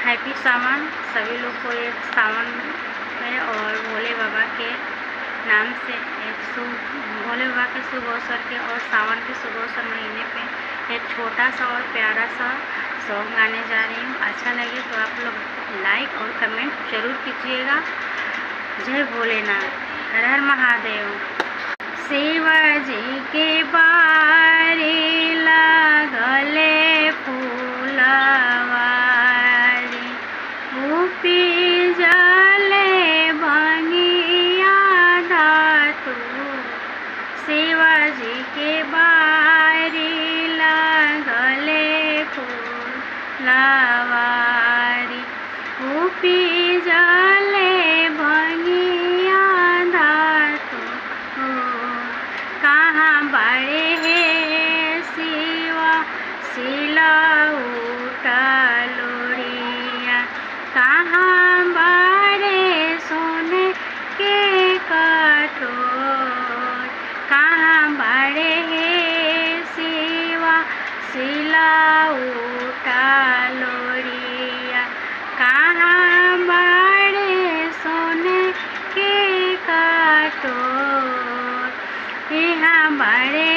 Happy सावन सभी लोग को एक सावन में और भोले बाबा के नाम से भोले बाबा के शुभ अवसर के और सावन के शुभ अवसर महीने पे एक छोटा सा और प्यारा सा सॉन्ग गाने जा रही हूँ। अच्छा लगे तो आप लोग लाइक और कमेंट जरूर कीजिएगा। जय भोलेनाथ, हर हर महादेव। शिवाजी के बारी लागले फूलवारी, उपी जले भंगिया धातु। शिवाजी के बारी लागले फूलवारी, उपी जले भंगिया धातु। कहाँ बड़े हैं शिवा शिला उठा लोरिया, कहाँ बड़े सोने के कठोर। कहाँ बड़े हैं शिवा शिला उठा लोरिया, कहाँ बड़े सोने के कठोर। यहाँ बड़े